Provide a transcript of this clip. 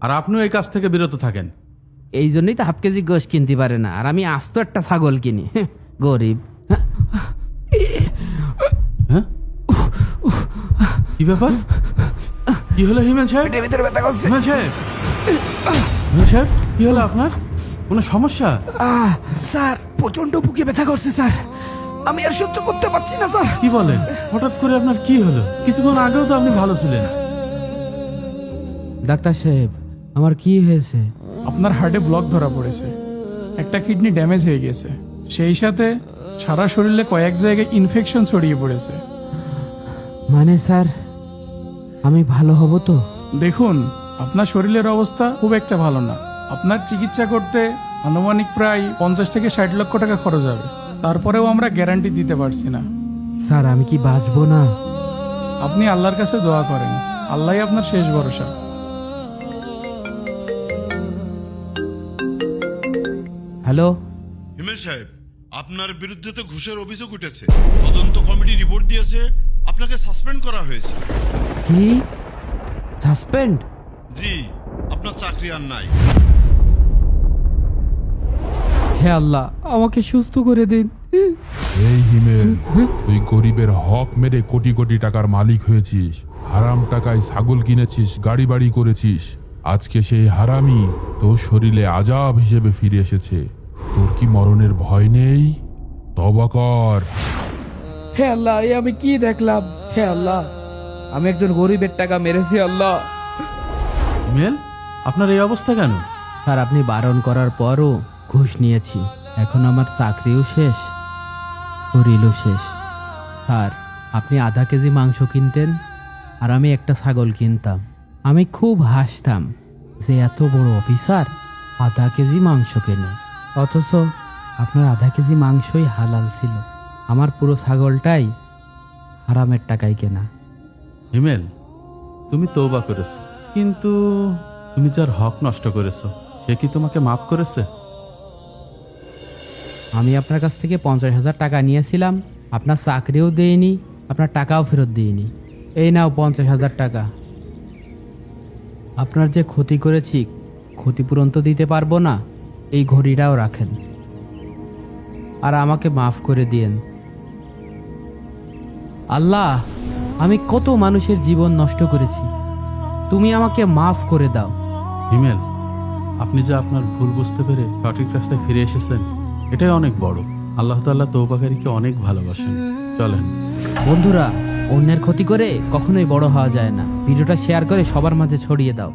আর আপনিও এই কাজ থেকে বিরত থাকেন। এই জন্যই তো হাফ কেজি গোশ কিনতে পারে না, আর আমি আস্ত একটা ছাগল কিনি। গরিব। হ্যাঁ, কি ব্যাপার? কি হলো হিমেল সাহেব? হিমেল সাহেব, হিমেল সাহেব, কি হলো আপনার? কোনো সমস্যা? স্যার প্রচন্ড বুকে ব্যথা করছে স্যার, আমি আর সহ্য করতে পারছি না স্যার। কি বলেন? হঠাৎ করে আপনার কি হলো? কিছুক্ষণ আগেও তো আপনি ভালো ছিলেন। ডাক্তার সাহেব, আমার কি হয়েছে? আপনার হার্টে ব্লক ধরা পড়েছে, একটা কিডনি ড্যামেজ হয়ে গেছে, সেই সাথে সারা শরীরে কয়েক জায়গায় ইনফেকশন ছড়িয়ে পড়েছে। মানে স্যার, আমি ভালো হব তো? দেখুন, আপনার শরীরের অবস্থা খুব একটা ভালো না। আপনার চিকিৎসা করতে আনুমানিক প্রায় 50 থেকে 60 লক্ষ টাকা খরচ হবে। তারপরেও আমরা গ্যারান্টি দিতে পারছি না। স্যার, আমি কি বাঁচবো না? আপনি আল্লাহর কাছে দোয়া করেন, আল্লাহই আপনার শেষ ভরসা। হ্যালো, হিমেল সাহেব, আপনার বিরুদ্ধে তো ঘুষের অভিযোগ উঠেছে। তদন্ত কমিটি রিপোর্ট দিয়েছে, আপনাকে সাসপেন্ড করা হয়েছে। কি? সাসপেন্ড? জি, আপনার চাকরি আর নাই। হে আল্লাহ, আমাকে সুস্থ করে দিন। এই হিমেল, তুই গরিবের হক মেরে কোটি কোটি টাকার মালিক হয়েছিস, হারাম টাকায় ছাগল কিনেছিস, গাড়ি বাড়ি করেছিস। আজকে সেই হারামি তোর শরীরে আজাব হিসেবে ফিরে এসেছে। তোর কি মরণের ভয় নেই? তওবা কর। হে আল্লাহ, এ আমি কি দেখলাম? হে আল্লাহ, আমি একজন গরিবের টাকা মেরেছি আল্লাহ। হিমেল, আপনার এই অবস্থা কেন? স্যার, আপনি বারণ করার পরও ঘুষ নিয়েছি। এখন আমার চাকরিও শেষ, শরীরও শেষ। স্যার, আপনি আধা কেজি মাংস কিনতেন আর আমি একটা ছাগল কিনতাম। আমি খুব হাসতাম যে এত বড় অফিসার আধা কেজি মাংস কেনে, অথচ আপনার আধা কেজি মাংসই হালাল ছিল। আমার পুরো ছাগলটাই হারামের টাকায় কেনা। হিমেল, তুমি তওবা করেছো, কিন্তু তুমি যার হক নষ্ট করেছো সে কি তোমাকে মাফ করেছে? আমি আপনার কাছ থেকে 50,000 টাকা নিয়েছিলাম, আপনার চাকরিও দেইনি, আপনার টাকাও ফেরত দিইনি। এই নাও 50,000 টাকা। আপনার যে ক্ষতি করেছি, ক্ষতিপূরণ তো দিতে পারবো না, এই ঘড়িটাও রাখেন আর আমাকে মাফ করে দিয়েন। আল্লাহ, আমি কত মানুষের জীবন নষ্ট করেছি, তুমি আমাকে মাফ করে দাও। হিমেল, আপনি যে আপনার ভুল বুঝতে পেরে সঠিক রাস্তায় ফিরে এসেছেন, এটাই অনেক বড়। আল্লাহ তাআলা তওবাকারীকে অনেক ভালোবাসেন। চলেন। বন্ধুরা, অন্যের ক্ষতি করে কখনোই বড় হওয়া যায় না। ভিডিওটা শেয়ার করে সবার মাঝে ছড়িয়ে দাও।